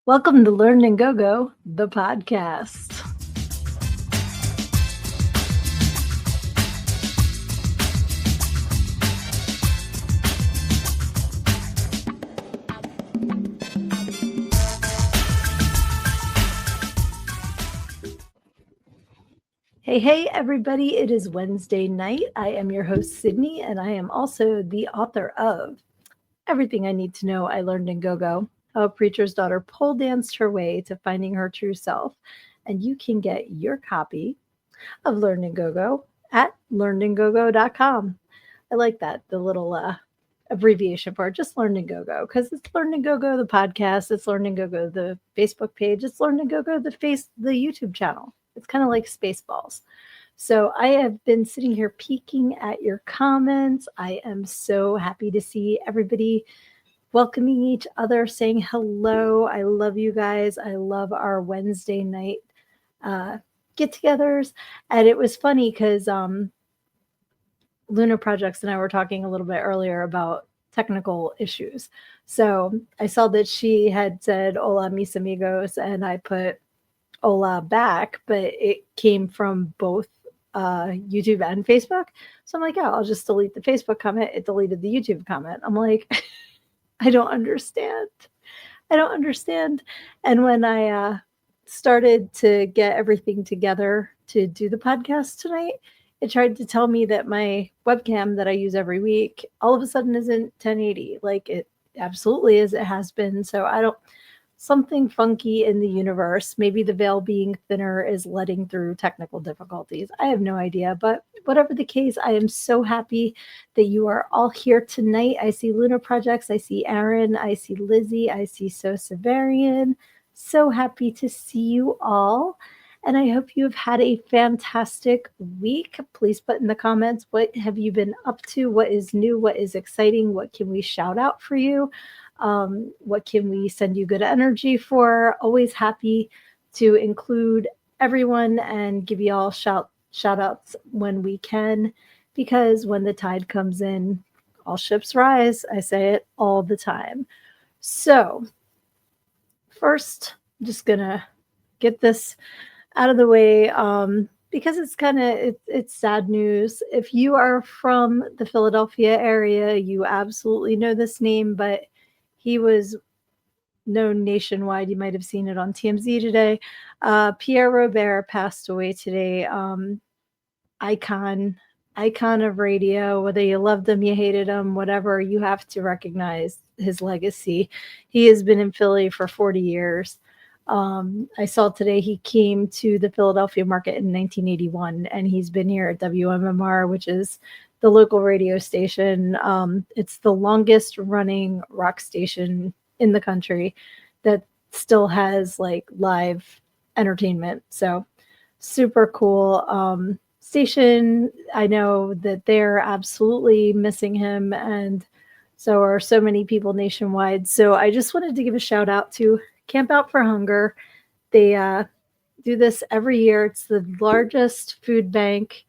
Welcome to Learn and Go, the podcast. Hey, everybody. It is Wednesday night. I am your host, Sydnee, and I am also the author of Everything I Need to Know I Learned in Go, how a preacher's daughter pole danced her way to finding her true self. And you can get your copy of Learn and Go at learnandgogo.com. I like that, the little abbreviation for it, just Learn and Go, because it's Learn and Go, the podcast, it's Learn and Go, the Facebook page, it's Learn and Go, the YouTube channel. It's kind of like Spaceballs. So I have been sitting here peeking at your comments. I am so happy to see everybody welcoming each other, saying hello. I love you guys. I love our Wednesday night get-togethers. And it was funny because Luna Projects and I were talking a little bit earlier about technical issues. So I saw that she had said, "Hola, mis amigos," and I put "Hola" back, but it came from both YouTube and Facebook. So I'm like, yeah, I'll just delete the Facebook comment. It deleted the YouTube comment. I'm like, I don't understand. And when I started to get everything together to do the podcast tonight, it tried to tell me that my webcam that I use every week all of a sudden isn't 1080 like it absolutely is. It has been. So I don't, something funky in the universe. Maybe the veil being thinner is letting through technical difficulties. I have no idea, but whatever the case, I am so happy that you are all here tonight. I see Luna Projects, I see Aaron, I see Lizzie, I see So Severian. So happy to see you all. And I hope you have had a fantastic week. Please put in the comments, what have you been up to? What is new? What is exciting? What can we shout out for you? What can we send you good energy for? Always happy to include everyone and give you all shout outs when we can, because when the tide comes in, all ships rise. I say it all the time. So first, I'm just gonna get this out of the way because it's sad news. If you are from the Philadelphia area, you absolutely know this name, but he was known nationwide. You might have seen it on TMZ today. Pierre Robert passed away today. Icon of radio. Whether you loved him, you hated him, whatever, you have to recognize his legacy. He has been in Philly for 40 years. I saw today he came to the Philadelphia market in 1981, and he's been here at WMMR, which is the local radio station. It's the longest running rock station in the country that still has like live entertainment. So super cool station. I know that they're absolutely missing him, and so are so many people nationwide. So I just wanted to give a shout out to Camp Out for Hunger. They do this every year. It's the largest food bank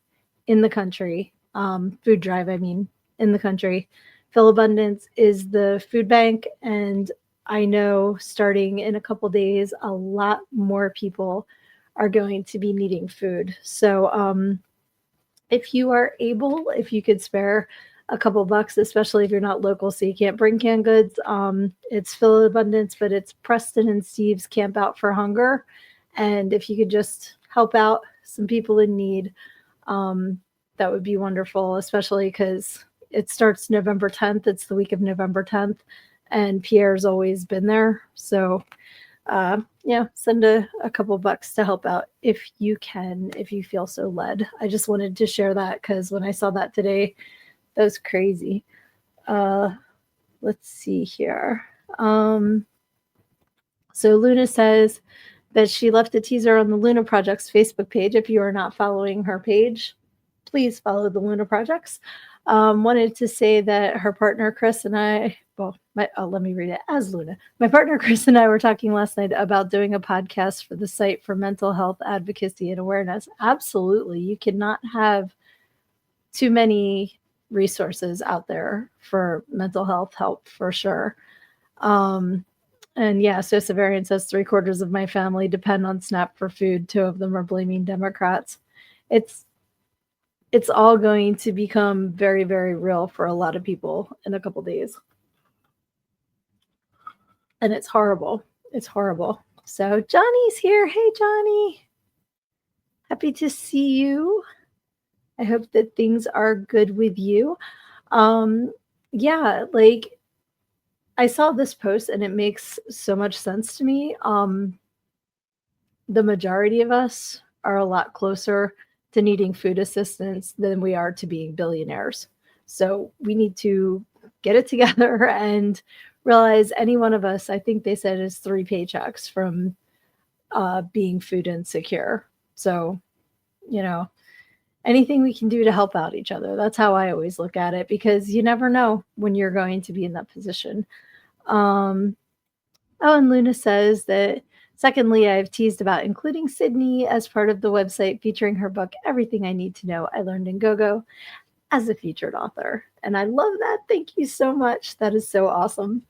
in the country. Food drive, in the country. Philabundance is the food bank, and I know starting in a couple days, a lot more people are going to be needing food. So if you are able, if you could spare a couple bucks, especially if you're not local, so you can't bring canned goods. It's Philabundance, but it's Preston and Steve's Camp Out for Hunger. And if you could just help out some people in need, that would be wonderful, especially because it starts November 10th. It's the week of November 10th, and Pierre's always been there. So send a couple bucks to help out if you can, if you feel so led. I just wanted to share that because when I saw that today, that was crazy. Let's see here. So Luna says that she left a teaser on the Luna Project's Facebook page. If you are not following her page, please follow the Luna Projects. Wanted to say that her partner Chris and I, let me read it as Luna. My partner Chris and I were talking last night about doing a podcast for the site for mental health advocacy and awareness. Absolutely. You cannot have too many resources out there for mental health help, for sure. And yeah, so Severian says 3/4 of my family depend on SNAP for food. 2 of them are blaming Democrats. It's it's all going to become very, very real for a lot of people in a couple days. And it's horrible. It's horrible. So Johnny's here. Hey, Johnny. Happy to see you. I hope that things are good with you. Yeah, like I saw this post and it makes so much sense to me. The majority of us are a lot closer to needing food assistance than we are to being billionaires. So we need to get it together and realize any one of us, I think they said, is 3 paychecks from being food insecure. So, you know, anything we can do to help out each other. That's how I always look at it, because you never know when you're going to be in that position. Oh, and Luna says that, secondly, I've teased about including Sydnee as part of the website featuring her book, Everything I Need to Know I Learned in GoGo, as a featured author. And I love that. Thank you so much. That is so awesome.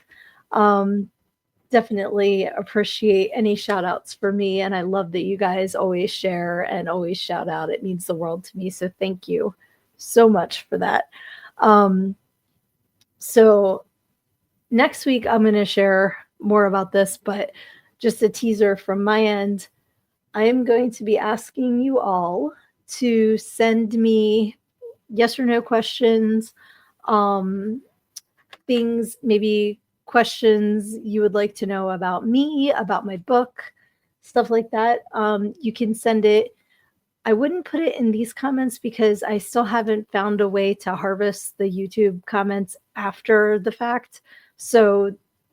Definitely appreciate any shout outs for me. And I love that you guys always share and always shout out. It means the world to me. So thank you so much for that. So next week, I'm going to share more about this, but just a teaser from my end. I am going to be asking you all to send me yes or no questions, things, maybe questions you would like to know about me, about my book, stuff like that. You can send it. I wouldn't put it in these comments because I still haven't found a way to harvest the YouTube comments after the fact. So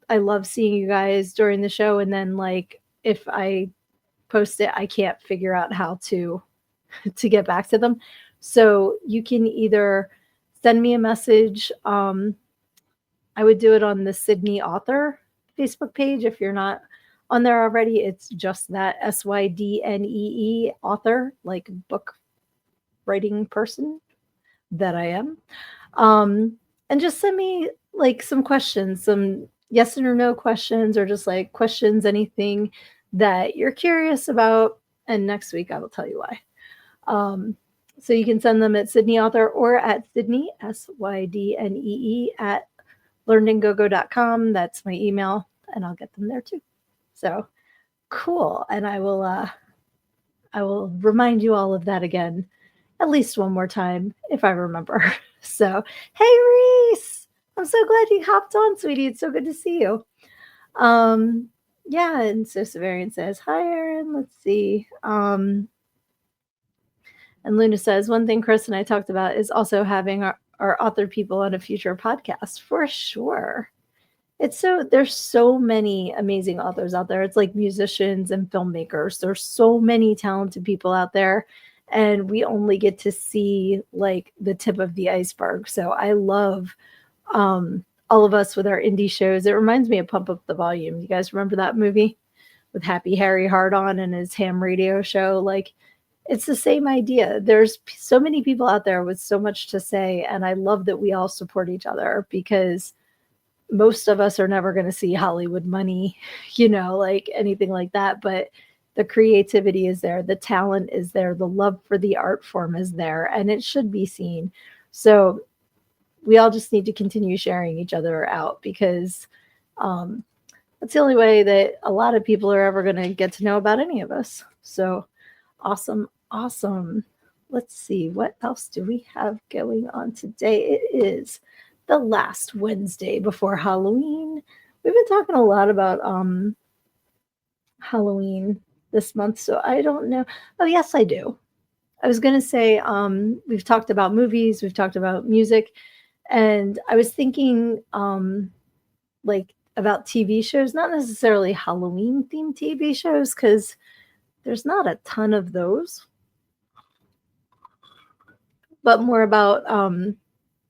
I love seeing you guys during the show. And then, like, if I post it, I can't figure out how to get back to them. So you can either send me a message. I would do it on the Sydnee author Facebook page. If you're not on there already, it's just that SYDNEE author, like book writing person that I am. And just send me like some questions, some yes or no questions, or just like questions, anything that you're curious about. And next week I will tell you why. So you can send them at Sydnee author or at Sydnee, SYDNEE, at learnedingogo.com. That's my email, and I'll get them there too. So cool. And I will remind you all of that again at least one more time if I remember. So, hey Reese, I'm so glad you hopped on, sweetie. It's so good to see you. Yeah, and so Severian says, hi Erin, let's see. And Luna says, one thing Chris and I talked about is also having our author people on a future podcast, for sure. There's so many amazing authors out there. It's like musicians and filmmakers. There's so many talented people out there, and we only get to see like the tip of the iceberg. So I love all of us with our indie shows. It reminds me of Pump Up the Volume. You guys remember that movie with Happy Harry Hardon and his ham radio show? Like, it's the same idea. There's so many people out there with so much to say, and I love that we all support each other, because most of us are never going to see Hollywood money, like anything like that. But the creativity is there, the talent is there, the love for the art form is there, and it should be seen. So we all just need to continue sharing each other out, because that's the only way that a lot of people are ever going to get to know about any of us. So awesome. Let's see, what else do we have going on today? It is the last Wednesday before Halloween. We've been talking a lot about Halloween this month, so I don't know. Oh, yes, I do. I was going to say, we've talked about movies, we've talked about music, and I was thinking like about TV shows, not necessarily Halloween themed TV shows, because there's not a ton of those, but more about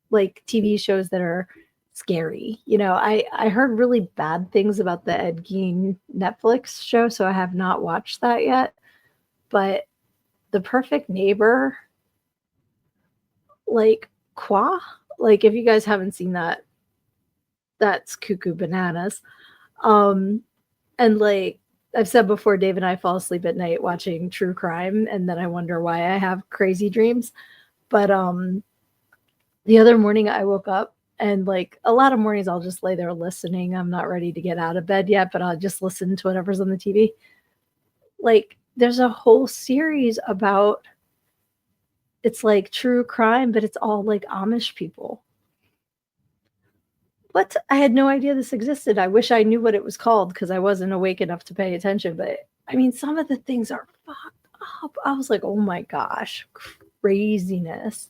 like TV shows that are scary. I heard really bad things about the Ed Gein Netflix show, so I have not watched that yet. But The Perfect Neighbor, like Qua, like if you guys haven't seen that, that's cuckoo bananas. And like I've said before, Dave and I fall asleep at night watching true crime, and then I wonder why I have crazy dreams. But the other morning I woke up, and like a lot of mornings I'll just lay there listening. I'm not ready to get out of bed yet, but I'll just listen to whatever's on the TV. Like there's a whole series about, it's like true crime, but it's all like Amish people. What? I had no idea this existed. I wish I knew what it was called because I wasn't awake enough to pay attention. But I mean, some of the things are fucked up. I was like, oh my gosh, craziness.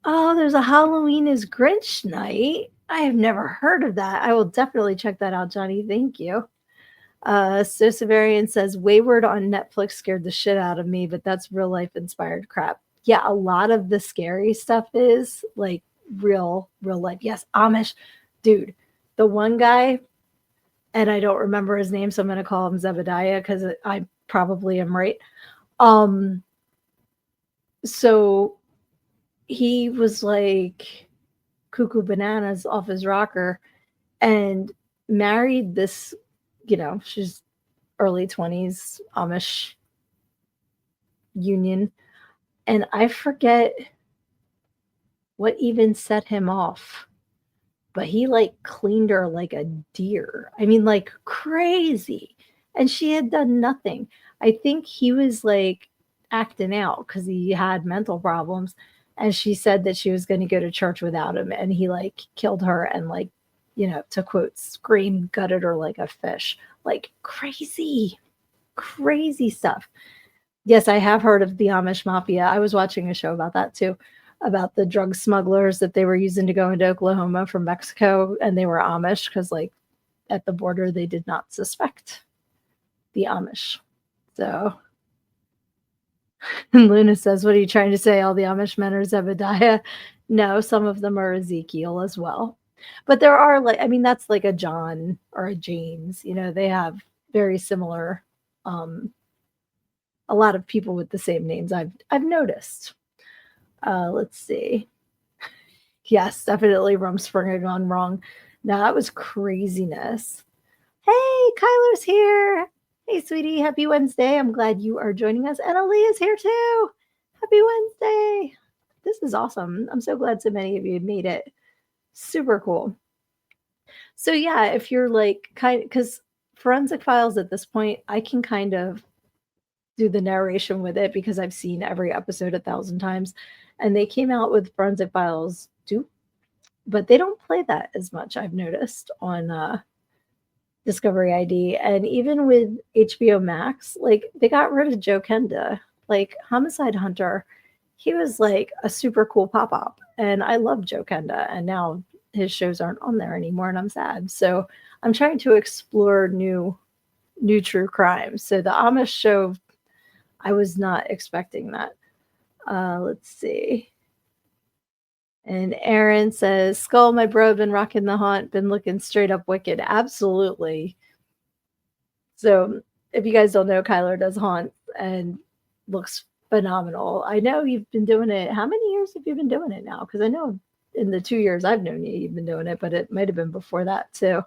Oh, there's a Halloween is Grinch night. I have never heard of that. I will definitely check that out, Johnny. Thank you. So Severian says Wayward on Netflix scared the shit out of me, but that's real life inspired crap. Yeah, a lot of the scary stuff is like real life. Yes, Amish. Dude, the one guy, and I don't remember his name, so I'm gonna call him Zebediah because I probably am right. So he was like cuckoo bananas off his rocker and married this, she's early 20s Amish union. And I forget what even set him off, but he like cleaned her like a deer. I mean, like crazy. And she had done nothing. I think he was like acting out because he had mental problems. And she said that she was going to go to church without him. And he like killed her and like, to quote, scream, gutted her like a fish. Like crazy, crazy stuff. Yes, I have heard of the Amish Mafia. I was watching a show about that too, about the drug smugglers that they were using to go into Oklahoma from Mexico, and they were Amish because, like, at the border, they did not suspect the Amish. So, and Luna says, "What are you trying to say? All the Amish men are Zebediah?" No, some of them are Ezekiel as well. But there are that's like a John or a James. They have very similar. A lot of people with the same names I've noticed. Let's see. Yes, definitely Rumspringa gone wrong. Now that was craziness. Hey, Kyler's here. Hey, sweetie, happy Wednesday. I'm glad you are joining us. And Aaliyah's here too. Happy Wednesday. This is awesome. I'm so glad so many of you made it. Super cool. So yeah, if you're like because Forensic Files at this point, I can kind of do the narration with it because I've seen every episode 1,000 times. And they came out with Forensic Files 2, but they don't play that as much, I've noticed, on Discovery ID. And even with HBO Max, like they got rid of Joe Kenda, like Homicide Hunter. He was like a super cool pop-up. And I love Joe Kenda. And now his shows aren't on there anymore, and I'm sad. So I'm trying to explore new true crime. So the Amish show, I was not expecting that. Let's see. And Aaron says, Skull, my bro, been rocking the haunt, been looking straight up wicked. Absolutely. So if you guys don't know, Kyler does haunt and looks phenomenal. I know you've been doing it. How many years have you been doing it now? Because I know in the 2 years I've known you, you've been doing it, but it might have been before that too.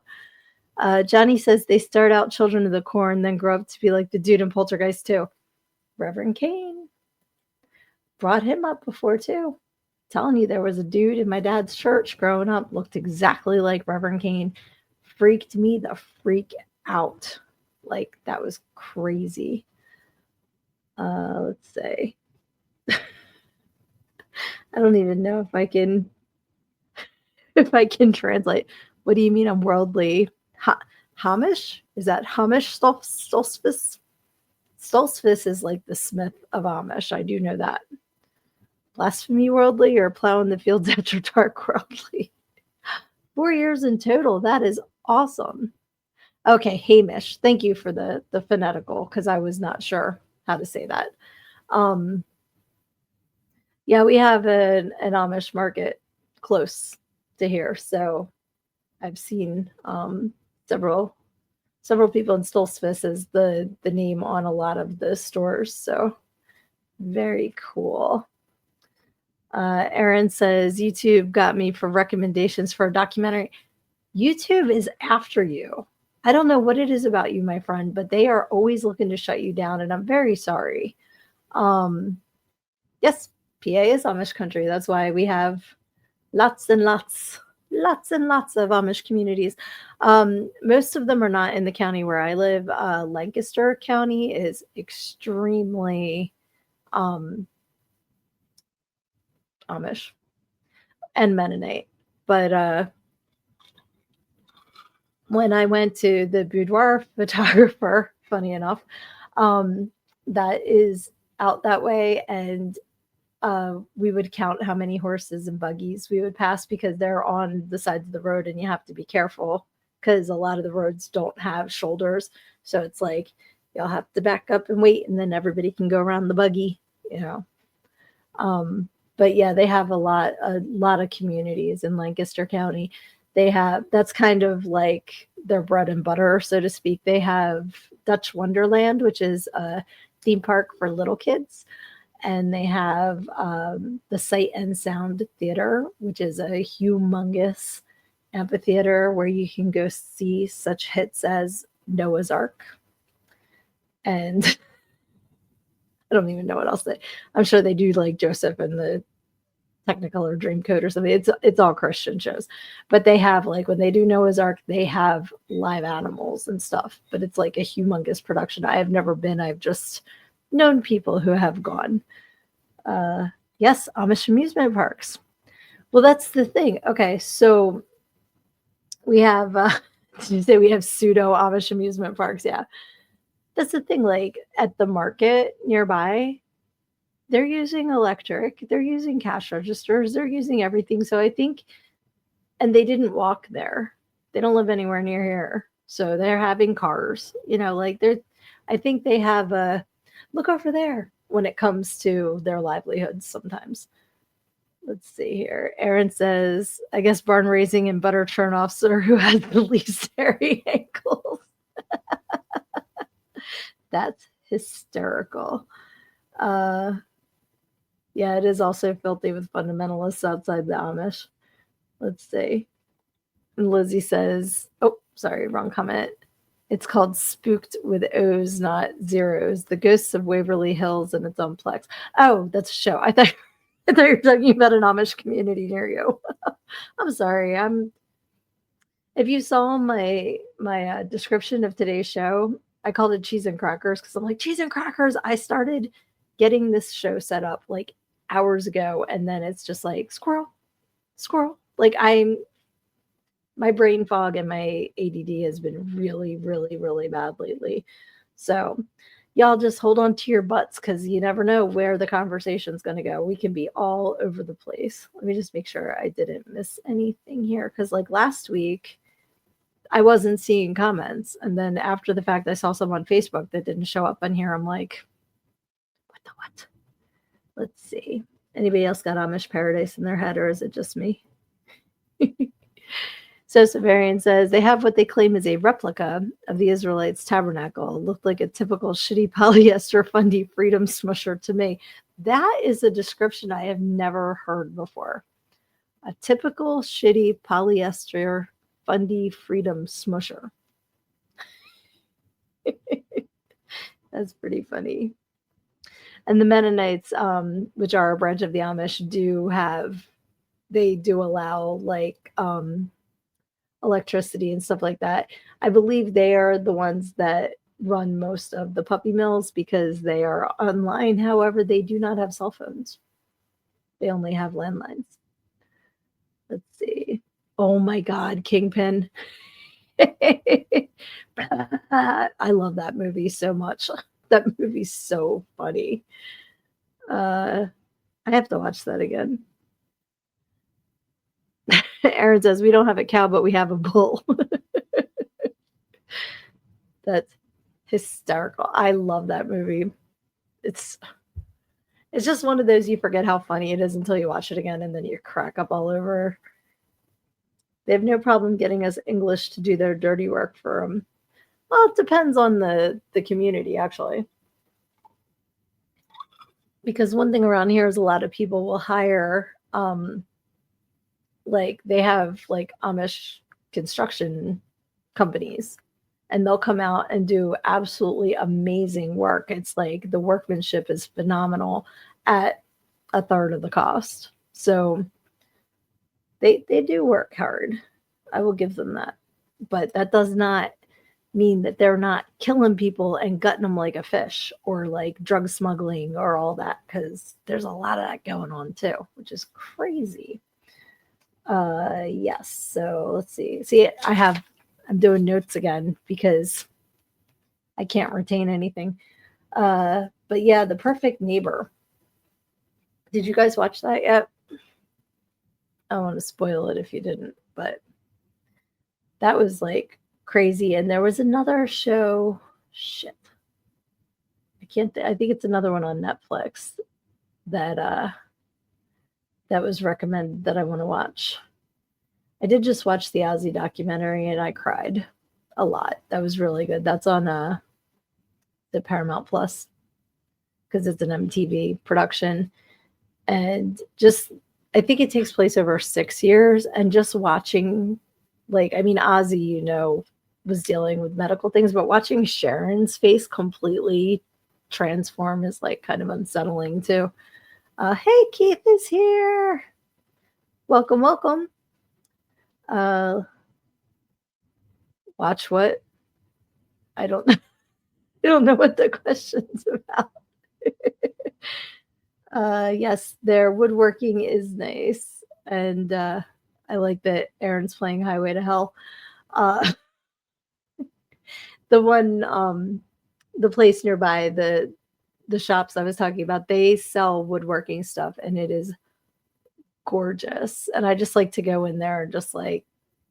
Johnny says they start out Children of the Corn, then grow up to be like the dude in Poltergeist too. Reverend Kane. Brought him up before too. Telling you, there was a dude in my dad's church growing up, looked exactly like Reverend Kane. Freaked me the freak out. Like, that was crazy. Let's see. I don't even know if I can translate. What do you mean I'm worldly? Hamish? Is that Hamish Stoltzfus? Stoltzfus is like the Smith of Amish. I do know that. Blasphemy worldly or plowing the fields after dark worldly? 4 years in total. That is awesome. Okay, Hamish. Thank you for the phonetical because I was not sure how to say that. Yeah, we have an Amish market close to here, so I've seen several people in Stoltzfus as the name on a lot of the stores. So very cool. Aaron says, YouTube got me for recommendations for a documentary. YouTube is after you. I don't know what it is about you, my friend, but they are always looking to shut you down, and I'm very sorry. Um, yes, PA is Amish country. That's why we have lots and lots of Amish communities. Most of them are not in the county where I live. Lancaster County is extremely um, Amish and Mennonite. But when I went to the boudoir photographer, funny enough, um, that is out that way, and we would count how many horses and buggies we would pass because they're on the sides of the road, and you have to be careful because a lot of the roads don't have shoulders. So it's like you'll have to back up and wait, and then everybody can go around the buggy, you know. Um, but yeah, they have a lot of communities in Lancaster County. They have that's kind of like their bread and butter, so to speak. They have Dutch Wonderland, which is a theme park for little kids, and they have the Sight and Sound Theater, which is a humongous amphitheater where you can go see such hits as Noah's Ark and I don't even know what else they. I'm sure they do like Joseph and the Technicolor Dreamcoat or something. It's all Christian shows, but they have like when they do Noah's Ark, they have live animals and stuff. But it's like a humongous production. I have never been. I've just known people who have gone. Yes, Amish amusement parks. Well, that's the thing. Okay, so we have. Did you say we have pseudo Amish amusement parks? Yeah, that's the thing. Like at the market nearby, they're using electric, they're using cash registers, they're using everything. So I think, and they didn't walk there. They don't live anywhere near here. So they're having cars, like I think they have a look over there when it comes to their livelihoods sometimes. Let's see here. Aaron says, I guess barn raising and butter turnoffs are who has the least hairy ankles. That's hysterical. Uh, Yeah, it is also filthy with fundamentalists outside the Amish. Let's see. And Lizzie says, oh, sorry, wrong comment. It's called Spooked with O's, not zeros. The Ghosts of Waverly Hills and its own plex. Oh, that's a show. I thought you were talking about an Amish community near you. I'm sorry. If you saw my description of today's show, I called it cheese and crackers because I'm like cheese and crackers. I started getting this show set up like hours ago, and then it's just like squirrel, squirrel. Like my brain fog and my ADD has been really, really, really bad lately. So y'all just hold on to your butts because you never know where the conversation's going to go. We can be all over the place. Let me just make sure I didn't miss anything here because like last week I wasn't seeing comments. And then after the fact, I saw some on Facebook that didn't show up on here. I'm like, what the what? Let's see. Anybody else got Amish Paradise in their head, or is it just me? So Severian says they have what they claim is a replica of the Israelites' tabernacle. It looked like a typical shitty polyester fundy freedom smusher to me. That is a description I have never heard before. A typical shitty polyester fundy freedom smusher. That's pretty funny. And the Mennonites, which are a branch of the Amish, they do allow like electricity and stuff like that. I believe they are the ones that run most of the puppy mills because they are online. However, they do not have cell phones. They only have landlines. Let's see. Oh my God, Kingpin. I love that movie so much. That movie's so funny. I have to watch that again. Aaron says we don't have a cow, but we have a bull. That's hysterical. I love that movie. It's just one of those you forget how funny it is until you watch it again, and then you crack up all over. They have no problem getting us English to do their dirty work for them. Well, it depends on the community, actually. Because one thing around here is a lot of people will hire, like they have like Amish construction companies, and they'll come out and do absolutely amazing work. It's like the workmanship is phenomenal at a third of the cost. So they do work hard. I will give them that. But that does not mean that they're not killing people and gutting them like a fish or like drug smuggling or all that, because there's a lot of that going on too, which is crazy. Yes. So let's see. I'm doing notes again because I can't retain anything. But yeah, The Perfect Neighbor. Did you guys watch that yet? I don't want to spoil it if you didn't, but that was like crazy. And there was another show. Shit. I think it's another one on Netflix that that was recommended that I want to watch. I did just watch the Ozzy documentary and I cried a lot. That was really good. That's on the Paramount Plus because it's an MTV production. And just I think it takes place over 6 years, and just watching, like, I mean, Ozzy, was dealing with medical things, but watching Sharon's face completely transform is like kind of unsettling too. Hey, Keith is here. Welcome, welcome. Watch what? I don't I don't know what the question's about. Yes, their woodworking is nice, and I like that Aaron's playing Highway to Hell. The one, the place nearby, the shops I was talking about, they sell woodworking stuff, and it is gorgeous. And I just like to go in there and just like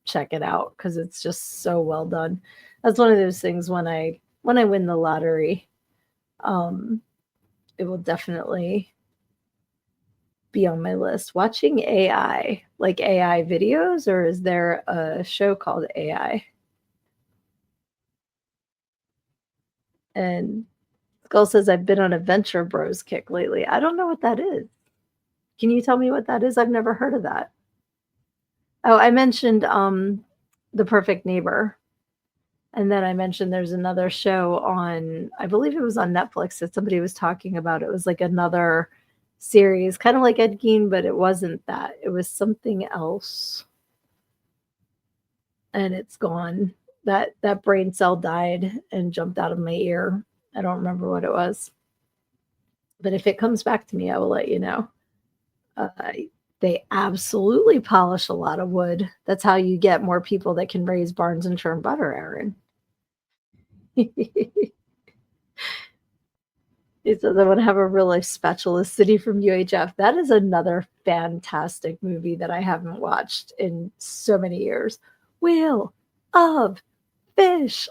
check it out because it's just so well done. That's one of those things when I win the lottery, um, it will definitely be on my list. Watching AI, like AI videos, or is there a show called AI? And Skull says, I've been on a Venture Bros kick lately. I don't know what that is. Can you tell me what that is? I've never heard of that. Oh, I mentioned The Perfect Neighbor. And then I mentioned there's another show on, I believe it was on Netflix that somebody was talking about. It was like another series, kind of like Ed Gein, but it wasn't that. It was something else. And it's gone. That brain cell died and jumped out of my ear. I don't remember what it was. But if it comes back to me, I will let you know. Uh, they absolutely polish a lot of wood. That's how you get more people that can raise barns and churn butter, Aaron. It says, I want to have a real life spatula city from UHF. That is another fantastic movie that I haven't watched in so many years. Wheel of Fish.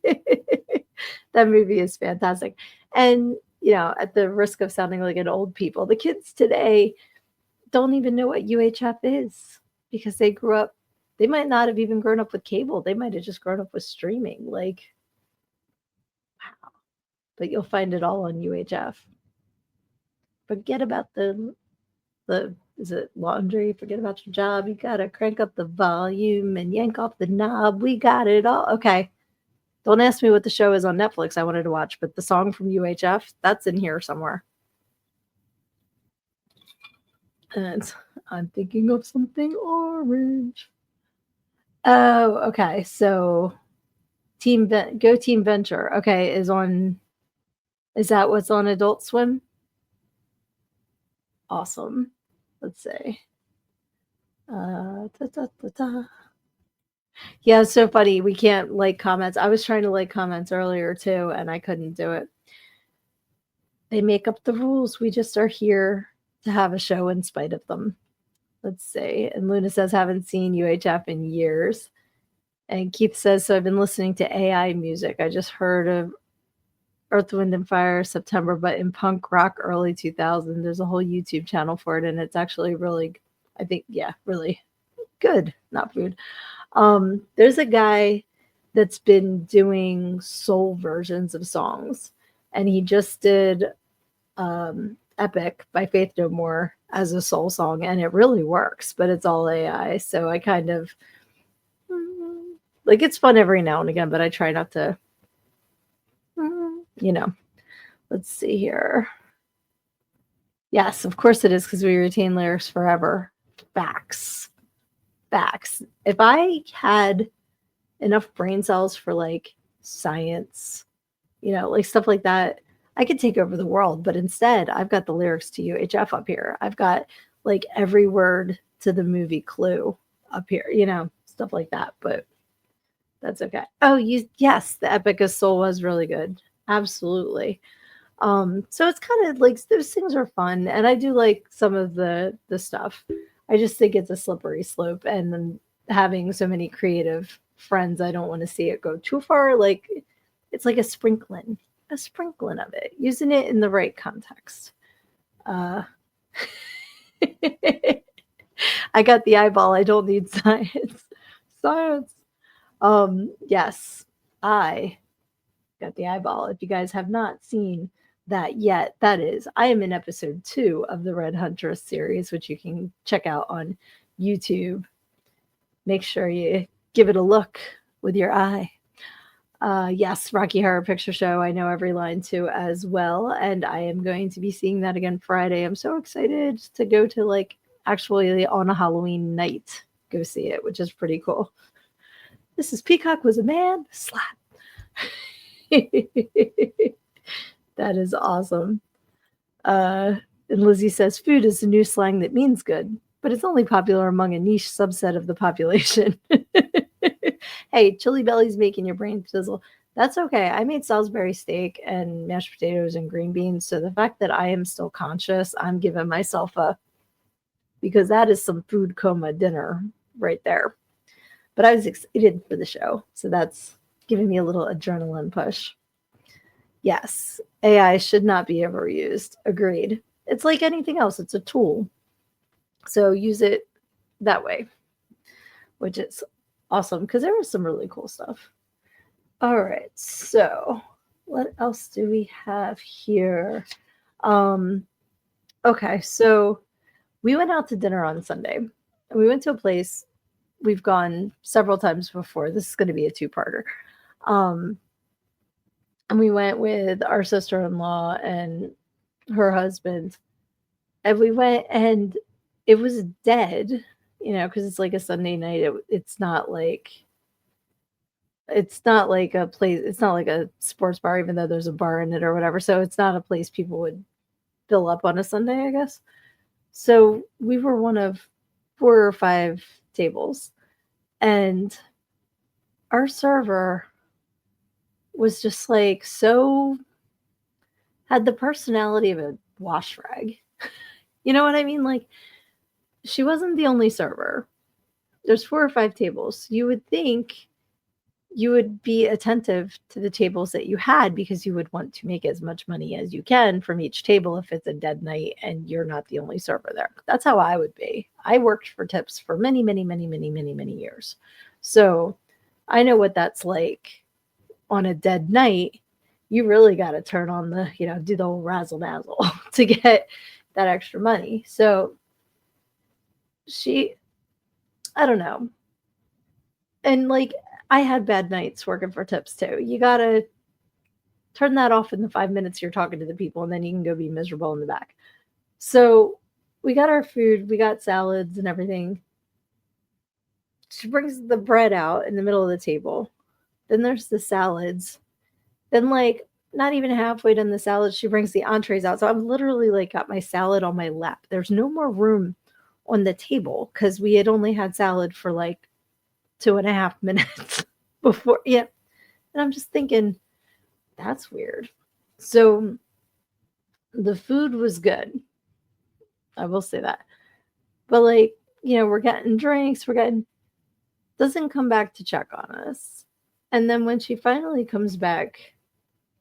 That movie is fantastic. And, at the risk of sounding like an old people, the kids today don't even know what UHF is because they might not have even grown up with cable. They might have just grown up with streaming. Like, wow. But you'll find it all on UHF. Forget about the is it laundry? Forget about your job. You gotta crank up the volume and yank off the knob. We got it all. Okay. Don't ask me what the show is on Netflix I wanted to watch, but the song from UHF, that's in here somewhere. And I'm thinking of something orange. Oh, okay. So Go Team Venture. Okay, is that what's on Adult Swim? Awesome. Let's see. Yeah, it's so funny. We can't like comments. I was trying to like comments earlier too, and I couldn't do it. They make up the rules. We just are here to have a show in spite of them. Let's see. And Luna says, haven't seen UHF in years. And Keith says, so I've been listening to AI music. I just heard of Earth, Wind, and Fire September, but in punk rock early 2000. There's a whole YouTube channel for it, and it's actually really, I think, yeah, really good. Not food. There's a guy that's been doing soul versions of songs, and he just did Epic by Faith No More as a soul song, and it really works, but it's all AI. So I kind of Like, it's fun every now and again, but I try not to, you know. Let's see here. Yes, of course it is because we retain layers forever. Facts. Facts. If I had enough brain cells for like science, like stuff like that, I could take over the world. But instead, I've got the lyrics to UHF up here. I've got like every word to the movie Clue up here, stuff like that. But that's okay. Oh, yes, the Epic of Soul was really good. Absolutely. So it's kind of like those things are fun, and I do like some of the stuff. I just think it's a slippery slope, and then having so many creative friends, I don't want to see it go too far. Like it's like a sprinkling of it, using it in the right context. Uh, I got the eyeball. I don't need science. Science. Yes, I got the eyeball. If you guys have not seen that yet, I am in episode 2 of the Red Huntress series, which you can check out on YouTube. Make sure you give it a look with your eye. Yes, Rocky Horror Picture Show. I know every line to as well, and I am going to be seeing that again Friday. I'm so excited to go to like actually on a Halloween night go see it, which is pretty cool. This is Peacock was a man. Slap. That is awesome. And Lizzie says food is a new slang that means good, but it's only popular among a niche subset of the population. Hey, Chili Belly's making your brain sizzle. That's okay. I made Salisbury steak and mashed potatoes and green beans. So the fact that I am still conscious, I'm giving myself because that is some food coma dinner right there. But I was excited for the show. So that's giving me a little adrenaline push. Yes, AI should not be overused. Agreed. It's like anything else, it's a tool. So use it that way, which is awesome because there was some really cool stuff. All right, so what else do we have here? Okay, so we went out to dinner on Sunday. We went to a place we've gone several times before. This is going to be a two-parter. And we went with our sister-in-law and her husband. And we went and it was dead, because it's like a Sunday night. It's not like a place, it's not like a sports bar, even though there's a bar in it or whatever. So it's not a place people would fill up on a Sunday, I guess. So we were one of 4 or 5 tables. And our server was just like had the personality of a wash rag. You know what I mean? Like, she wasn't the only server. There's 4 or 5 tables. You would think you would be attentive to the tables that you had because you would want to make as much money as you can from each table if it's a dead night and you're not the only server there. That's how I would be. I worked for tips for many, many, many, many, many, many years. So I know what that's like on a dead night. You really got to turn on the, do the whole razzle dazzle to get that extra money. So I don't know. And like, I had bad nights working for tips too. You got to turn that off in the 5 minutes you're talking to the people, and then you can go be miserable in the back. So we got our food, we got salads and everything. She brings the bread out in the middle of the table. Then there's the salads. Then like not even halfway done the salad, she brings the entrees out. So I'm literally like got my salad on my lap. There's no more room on the table because we had only had salad for like 2.5 minutes before. Yeah. And I'm just thinking, that's weird. So the food was good. I will say that. But like, we're getting drinks, doesn't come back to check on us. And then when she finally comes back,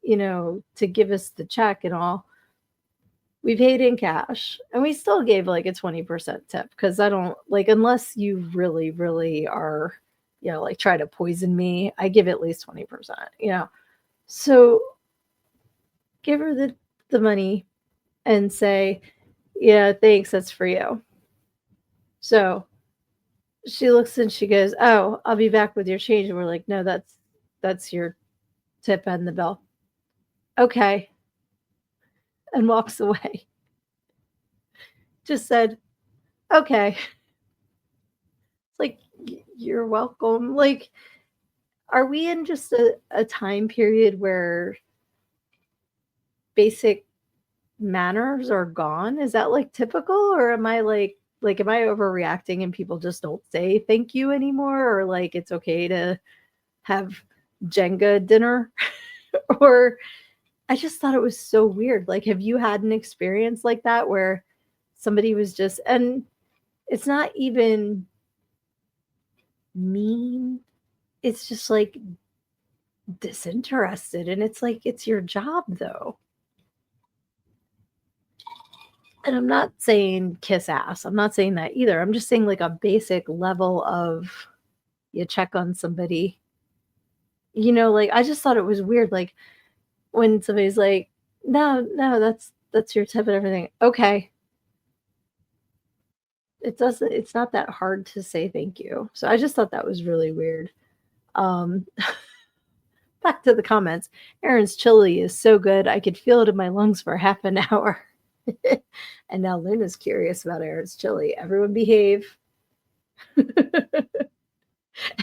to give us the check and all, we paid in cash and we still gave like a 20% tip because I don't like, unless you really, really are, like try to poison me, I give at least 20%, So give her the money and say, yeah, thanks, that's for you. So She looks and she goes, "Oh, I'll be back with your change." And we're like, "No, that's your tip and the bill." Okay, and walks away. Just said, "Okay." It's like, "You're welcome." Like, are we in just a time period where basic manners are gone? Is that, like, typical, or am I, am I overreacting and people just don't say thank you anymore, or, like, it's okay to have Jenga dinner? Or I just thought it was so weird. Like, have you had an experience like that where somebody was just, and it's not even mean, it's just, like, disinterested, and it's like, it's your job, though. And I'm not saying kiss ass, I'm not saying that either, I'm just saying, like, a basic level of you check on somebody, like, I just thought it was weird, like, when somebody's like, "No, no, that's your tip and everything." Okay. It's not that hard to say thank you. So I just thought that was really weird. Um, Back to the comments. Aaron's chili is so good, I could feel it in my lungs for half an hour. And now Luna's curious about Aaron's chili. Everyone behave.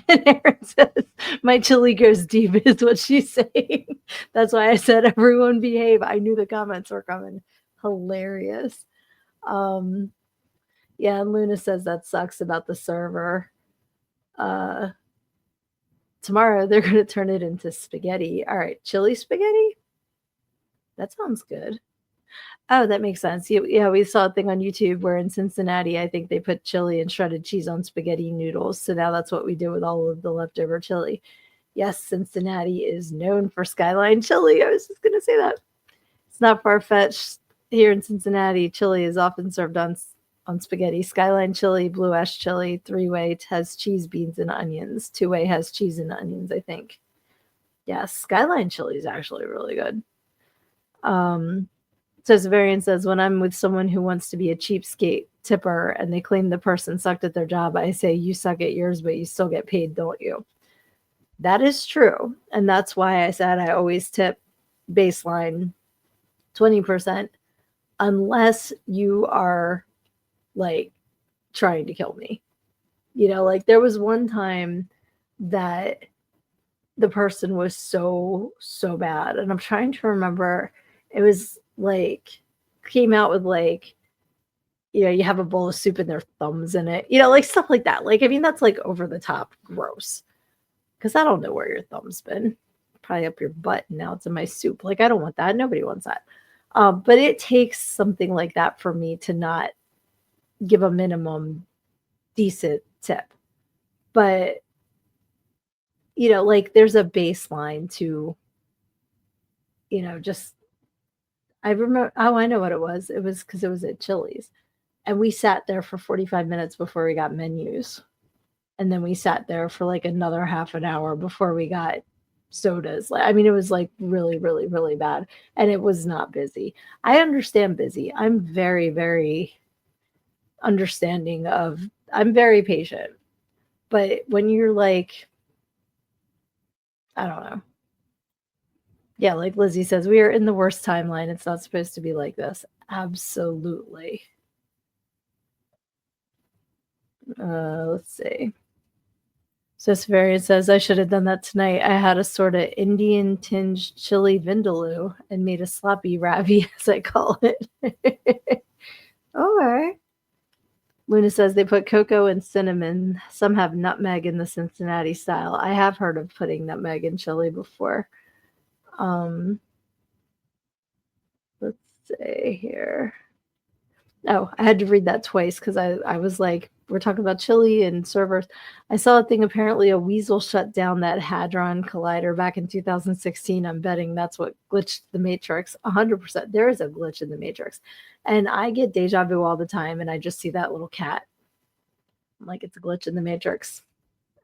And Aaron says, "My chili goes deep," is what she's saying. That's why I said, "Everyone behave." I knew the comments were coming. Hilarious. Um, yeah, and Luna says that sucks about the server. Uh, Tomorrow they're going to turn it into spaghetti. All right, chili spaghetti? That sounds good. Oh, that makes sense. Yeah, we saw a thing on YouTube where in Cincinnati, I think they put chili and shredded cheese on spaghetti noodles. So now that's what we do with all of the leftover chili. Yes, Cincinnati is known for Skyline chili. I was just going to say that. It's not far fetched. Here in Cincinnati, chili is often served on spaghetti. Skyline chili, Blue Ash chili, three-way has cheese, beans, and onions. Two-way has cheese and onions, I think. Yes, Skyline chili is actually really good. Says Varian says, "When I'm with someone who wants to be a cheapskate tipper and they claim the person sucked at their job, I say, you suck at yours, but you still get paid, don't you?" That is true. And that's why I said I always tip baseline 20%, unless you are like trying to kill me. Like there was one time that the person was so bad, and I'm trying to remember. It was like came out with like, you have a bowl of soup and their thumbs in it, like stuff like that. Like, I mean, that's like over the top gross, because I don't know where your thumb's been. Probably up your butt, and now it's in my soup. Like, I don't want that. Nobody wants that. But it takes something like that for me to not give a minimum decent tip. But like there's a baseline to, just I remember. Oh, I know what it was. It was because it was at Chili's, and we sat there for 45 minutes before we got menus, and then we sat there for like another half an hour before we got sodas. Like, I mean, it was like really, really, really bad, and it was not busy. I understand busy. I'm very, very understanding of. I'm very patient, but when you're like, I don't know. Yeah, like Lizzie says, we are in the worst timeline. It's not supposed to be like this. Absolutely. Let's see. So Severian says, "I should have done that tonight. I had a sort of Indian tinged chili vindaloo and made a sloppy ravi," as I call it. Okay. Luna says they put cocoa and cinnamon. Some have nutmeg in the Cincinnati style. I have heard of putting nutmeg in chili before. Let's see here. Oh, I had to read that twice because I was like, we're talking about chili and servers. I saw a thing, apparently a weasel shut down that Hadron Collider back in 2016. I'm betting that's what glitched the Matrix. 100%. There is a glitch in the Matrix. And I get deja vu all the time, and I just see that little cat. I'm like, it's a glitch in the Matrix.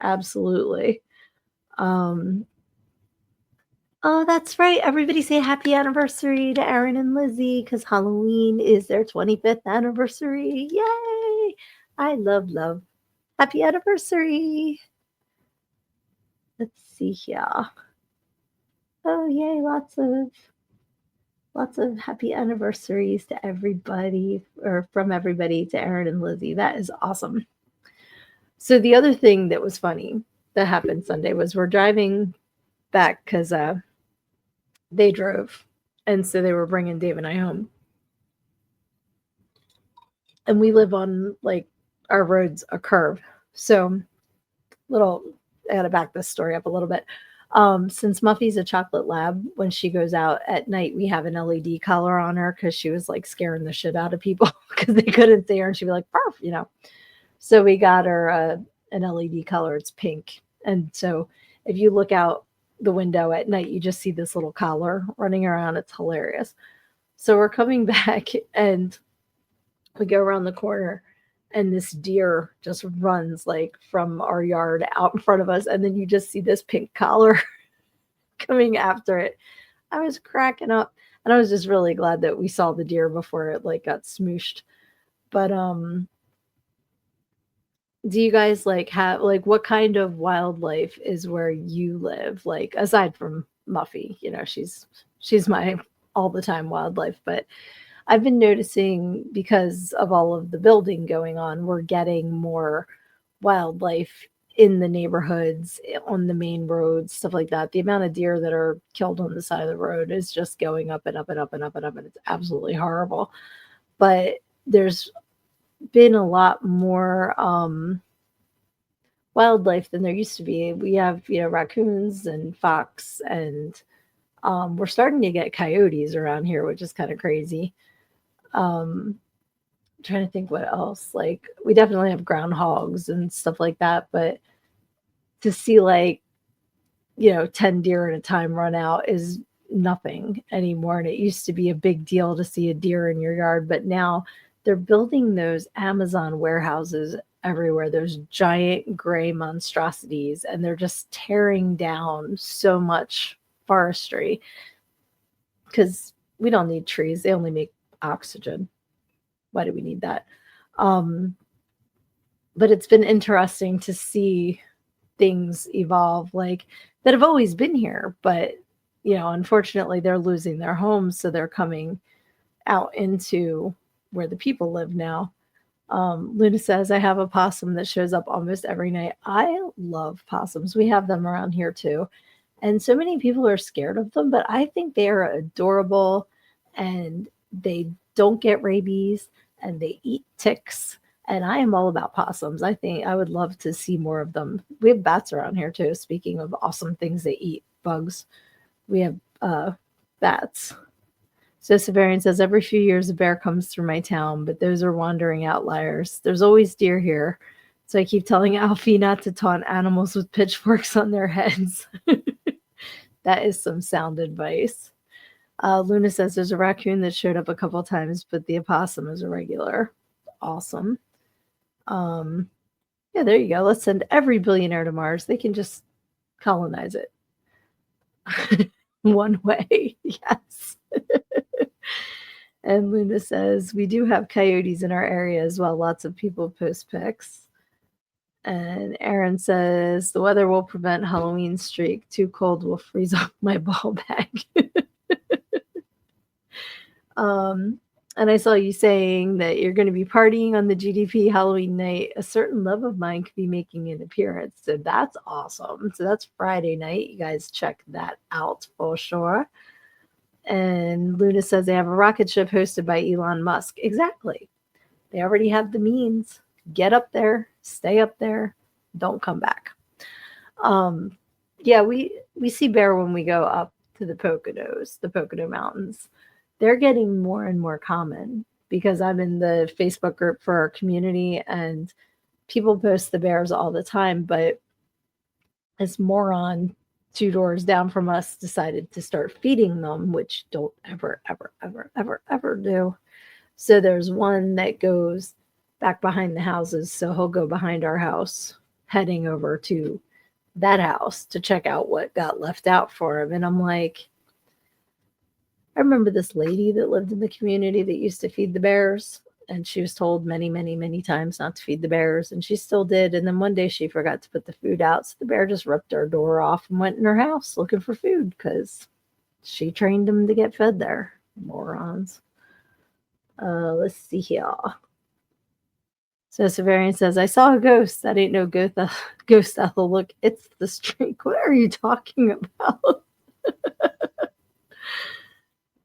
Absolutely. Oh, that's right. Everybody say happy anniversary to Aaron and Lizzie, because Halloween is their 25th anniversary. Yay! I love love. Happy anniversary. Let's see here. Oh, yay, lots of happy anniversaries to everybody, or from everybody to Aaron and Lizzie. That is awesome. So the other thing that was funny that happened Sunday was we're driving back because they drove, and so they were bringing Dave and I home. And we live on like our road's a curve, so little. I gotta back this story up a little bit. Since Muffy's a chocolate lab, when she goes out at night, we have an LED collar on her because she was like scaring the shit out of people because they couldn't see her, and she'd be like, "Barf," you know. So we got her an LED color. It's pink, and so if you look out the window at night, you just see this little collar running around. It's hilarious. So we're coming back, and we go around the corner, and this deer just runs like from our yard out in front of us, and then you just see this pink collar coming after it. I was cracking up, and I was just really glad that we saw the deer before it like got smooshed. But do you guys like have like what kind of wildlife is where you live? Like aside from Muffy, you know, she's my all the time wildlife, but I've been noticing because of all of the building going on, we're getting more wildlife in the neighborhoods, on the main roads, stuff like that. The amount of deer that are killed on the side of the road is just going up and up and up and up and up, and it's absolutely horrible. But there's been a lot more wildlife than there used to be. We have, you know, raccoons and fox, and we're starting to get coyotes around here, which is kind of crazy. Um, trying to think what else. Like we definitely have groundhogs and stuff like that, but to see like, you know, 10 deer at a time run out is nothing anymore. And it used to be a big deal to see a deer in your yard, but now they're building those Amazon warehouses everywhere, those giant gray monstrosities, and they're just tearing down so much forestry because we don't need trees. They only make oxygen. Why do we need that? Um, but it's been interesting to see things evolve like that have always been here, but you know, unfortunately they're losing their homes, so they're coming out into where the people live now. Luna says, I have a possum that shows up almost every night. I love possums. We have them around here too. And so many people are scared of them, but I think they are adorable, and they don't get rabies, and they eat ticks. And I am all about possums. I think I would love to see more of them. We have bats around here too. Speaking of awesome things they eat, bugs, we have bats. So Severian says, every few years a bear comes through my town, but those are wandering outliers. There's always deer here. So I keep telling Alfie not to taunt animals with pitchforks on their heads. That is some sound advice. Luna says there's a raccoon that showed up a couple times, but the opossum is a regular. Awesome. Yeah, there you go. Let's send every billionaire to Mars. They can just colonize it one way. Yes. And Luna says, we do have coyotes in our area as well. Lots of people post pics. And Aaron says, the weather will prevent Halloween streak. Too cold will freeze off my ball bag. And I saw you saying that you're going to be partying on the GDP Halloween night. A certain love of mine could be making an appearance. So that's awesome. So that's Friday night. You guys check that out for sure. And Luna says they have a rocket ship hosted by Elon Musk. Exactly. They already have the means. Get up there, stay up there, don't come back. Yeah, we see bear when we go up to the Pocono Mountains. They're getting more and more common because I'm in the Facebook group for our community, and people post the bears all the time, but this moron 2 doors down from us decided to start feeding them, which don't ever, ever, ever, ever, ever do. So there's one that goes back behind the houses. So he'll go behind our house, heading over to that house to check out what got left out for him. And I'm like, I remember this lady that lived in the community that used to feed the bears. and she was told many, many, many times not to feed the bears, and she still did. And then one day she forgot to put the food out, so the bear just ripped her door off and went in her house looking for food because she trained them to get fed there. Morons. Let's see here. So Severian says, I saw a ghost. That ain't no ghost, Ethel. Look, it's the streak. What are you talking about?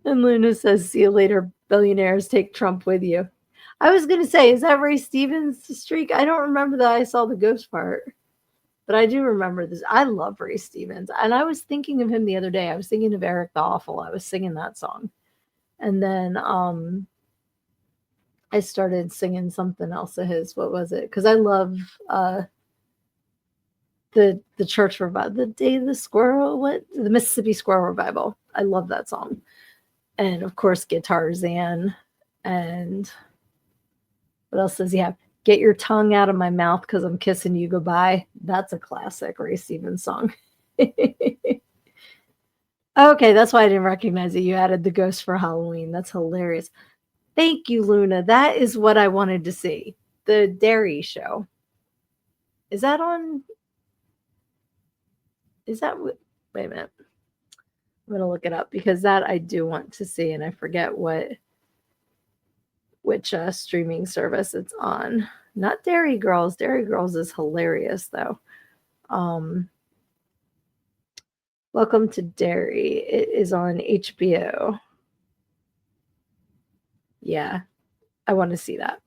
And Luna says, see you later, billionaires. Take Trump with you. I was going to say, is that Ray Stevens' streak? I don't remember that I saw the ghost part. But I do remember this. I love Ray Stevens. And I was thinking of him the other day. I was thinking of Eric the Awful. I was singing that song. And then I started singing something else of his. What was it? Because I love the church revival, the Day of the Squirrel, the Mississippi Squirrel Revival. I love that song. And of course, Guitarzan. And what else does he have? Get your tongue out of my mouth because I'm kissing you goodbye. That's a classic Ray Stevens song. Okay, that's why I didn't recognize it. You added the ghost for Halloween. That's hilarious. Thank you, Luna. That is what I wanted to see. The Dairy Show. Is that on? Wait a minute. I'm going to look it up because that I do want to see, and I forget which streaming service it's on. Not Dairy Girls. Dairy Girls is hilarious, though. Welcome to Dairy. It is on HBO. Yeah, I want to see that.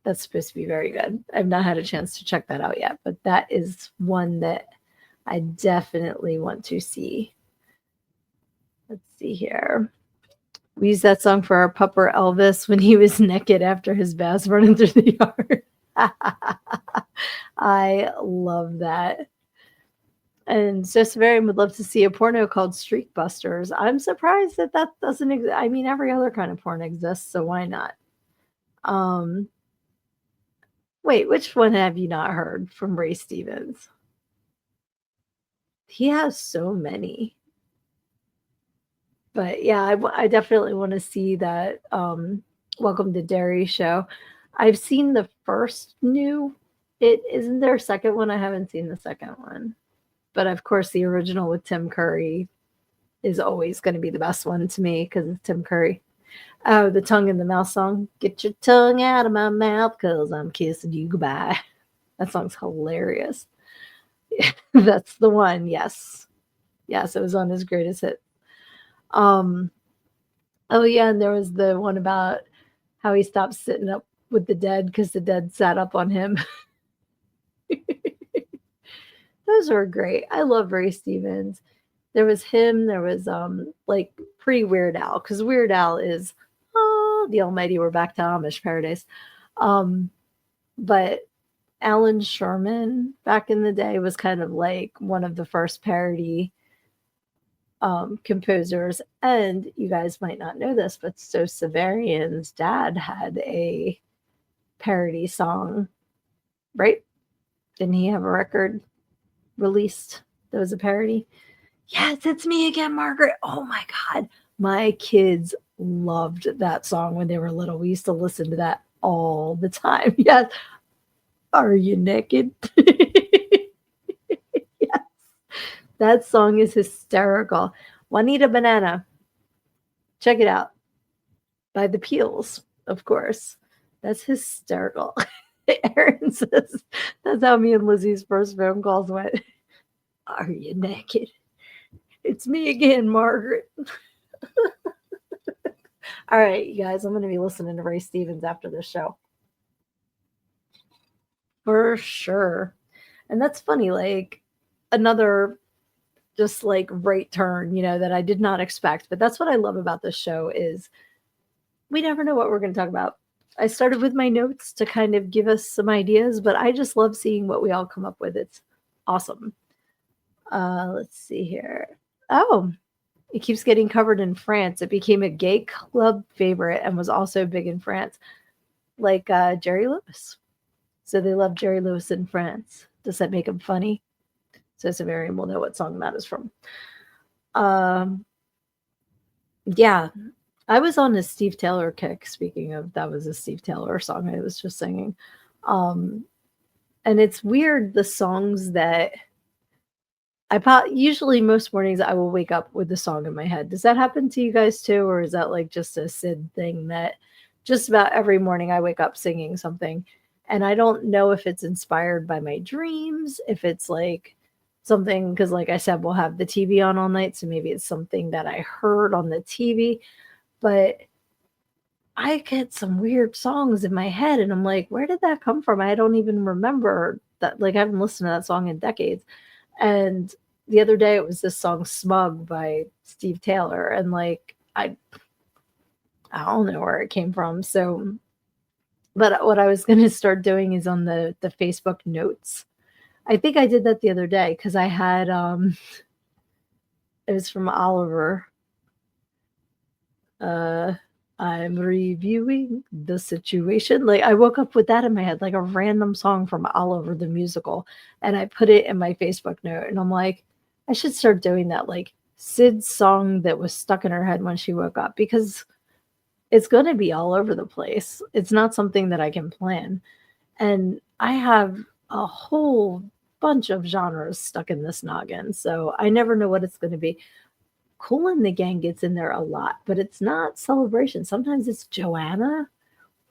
That's supposed to be very good. I've not had a chance to check that out yet, but that is one that I definitely want to see. Let's see here. We used that song for our pupper Elvis when he was naked after his baths running through the yard. I love that. And Severian would love to see a porno called Streak Busters. I'm surprised that doesn't exist. I mean, every other kind of porn exists, so why not? Wait, which one have you not heard from Ray Stevens? He has so many. But yeah, I definitely want to see that Welcome to Dairy show. I've seen the first new. Isn't there a second one? I haven't seen the second one. But of course, the original with Tim Curry is always going to be the best one to me because it's Tim Curry. Oh, the tongue in the mouth song. Get your tongue out of my mouth because I'm kissing you goodbye. That song's hilarious. That's the one. Yes. Yes, it was on his greatest hit. Oh yeah, and there was the one about how he stopped sitting up with the dead because the dead sat up on him. Those were great. I love Ray Stevens. There was him. There was like pre-Weird Al, because Weird Al is the almighty. We're back to Amish paradise. But Alan Sherman back in the day was kind of like one of the first parody composers. And you guys might not know this, but so Severian's dad had a parody song, right? Didn't he have a record released that was a parody? Yes, it's me again, Margaret. Oh my God. My kids loved that song when they were little. We used to listen to that all the time. Yes. Are you naked? Yes. That song is hysterical. Juanita Banana. Check it out. By the Peels, of course. That's hysterical. Aaron says, that's how me and Lizzie's first phone calls went. Are you naked? It's me again, Margaret. All right, you guys, I'm going to be listening to Ray Stevens after this show. For sure. And that's funny, like another just like right turn, that I did not expect. But that's what I love about this show is we never know what we're going to talk about. I started with my notes to kind of give us some ideas, but I just love seeing what we all come up with. It's awesome. Let's see here. Oh, it keeps getting covered in France. It became a gay club favorite and was also big in France, like Jerry Lewis. So they love Jerry Lewis in France. Does that make him funny? So Severian will know what song that is from. Yeah, I was on a Steve Taylor kick. Speaking of, that was a Steve Taylor song I was just singing. Um, and it's weird, the songs that usually most mornings I will wake up with the song in my head. Does that happen to you guys too, or is that like just a Sid thing that just about every morning I wake up singing something, and I don't know if it's inspired by my dreams, if it's like something, because like I said, we'll have the TV on all night, so maybe it's something that I heard on the TV, but I get some weird songs in my head, and I'm like, where did that come from? I don't even remember that. Like, I haven't listened to that song in decades. And the other day, it was this song "Smug" by Steve Taylor, and like, I don't know where it came from. So, but what I was going to start doing is on the Facebook notes. I think I did that the other day because I had it was from Oliver. Uh, I'm reviewing the situation. Like, I woke up with that in my head, like a random song from Oliver the musical, and I put it in my Facebook note, and I'm like, I should start doing that, like Sid's song that was stuck in her head when she woke up, because it's going to be all over the place. It's not something that I can plan. And I have a whole bunch of genres stuck in this noggin, so I never know what it's going to be. Kool and the Gang gets in there a lot, but it's not Celebration. Sometimes it's Joanna.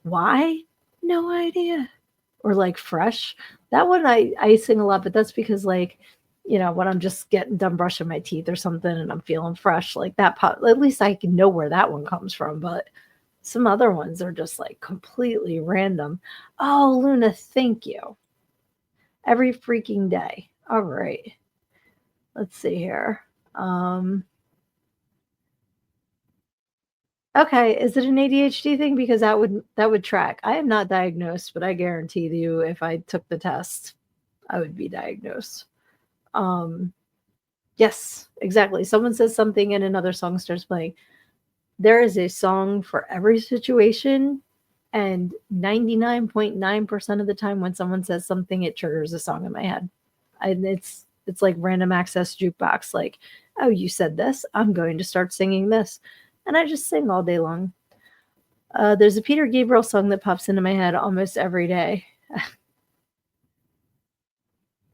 Why? No idea. Or like Fresh. That one I sing a lot, but that's because like, when I'm just getting done brushing my teeth or something and I'm feeling fresh, like that pop, at least I can know where that one comes from. But some other ones are just like completely random. Oh, Luna, thank you. Every freaking day. All right. Let's see here. Okay, is it an ADHD thing? Because that would track. I am not diagnosed, but I guarantee you if I took the test, I would be diagnosed. Um, yes, exactly. Someone says something and another song starts playing. There is a song for every situation, and 99.9% of the time when someone says something, it triggers a song in my head. And it's like random access jukebox, like, oh, you said this, I'm going to start singing this. And I just sing all day long. There's a Peter Gabriel song that pops into my head almost every day.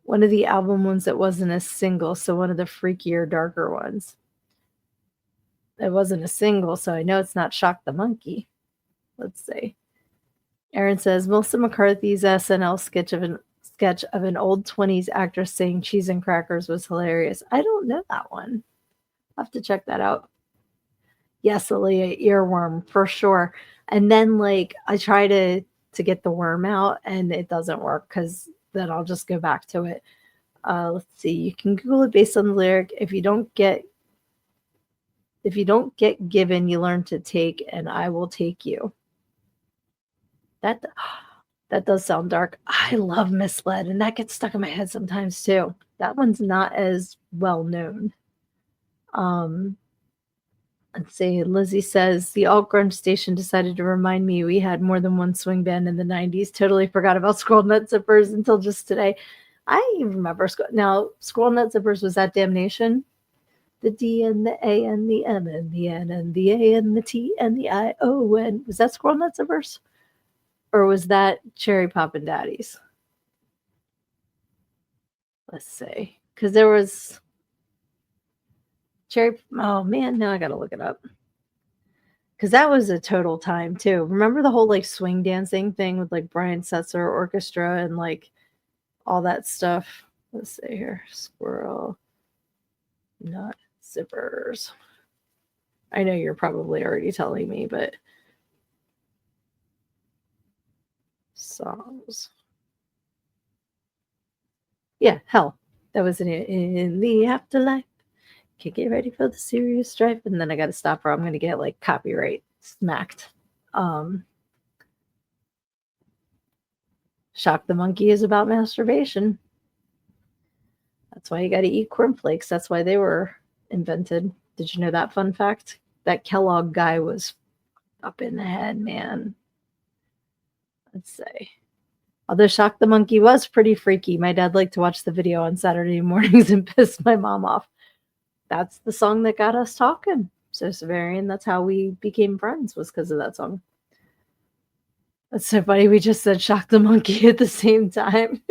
One of the album ones that wasn't a single, so one of the freakier, darker ones. It wasn't a single, so I know it's not Shock the Monkey. Let's see. Aaron says Melissa McCarthy's SNL sketch of an old 20s actress saying cheese and crackers was hilarious. I don't know that one. I'll have to check that out. Yes, Aaliyah, earworm for sure. And then like I try to get the worm out and it doesn't work because then I'll just go back to it. Let's see. You can Google it based on the lyric. If you don't get given, you learn to take, and I will take you. That that does sound dark. I love Misled, and that gets stuck in my head sometimes too. That one's not as well known. Let's see. Lizzie says the alt grunge station decided to remind me we had more than one swing band in the '90s. Totally forgot about Squirrel Nut Zippers until just today. I remember now. Squirrel Nut Zippers was that Damnation. The D and the A and the M and the N and the A and the T and the I O N. Was that Squirrel Nut Zippers? Or was that Cherry Poppin' Daddies? Let's see. Because there was oh man, now I gotta look it up. Because that was a total time too. Remember the whole like swing dancing thing with like Brian Setzer Orchestra and like all that stuff? Let's see here. Squirrel Nut Zippers. I know you're probably already telling me, but songs. Yeah, hell. That was in the afterlife. Can't get ready for the serious strife. And then I got to stop or I'm going to get like copyright smacked. Shock the Monkey is about masturbation. That's why you got to eat cornflakes. That's why they were invented. Did you know that fun fact? That Kellogg guy was up in the head, man. Let's see. Although Shock the Monkey was pretty freaky, my dad liked to watch the video on Saturday mornings and piss my mom off. That's the song that got us talking. So Severian, that's how we became friends, was because of that song. That's so funny. We just said Shock the Monkey at the same time.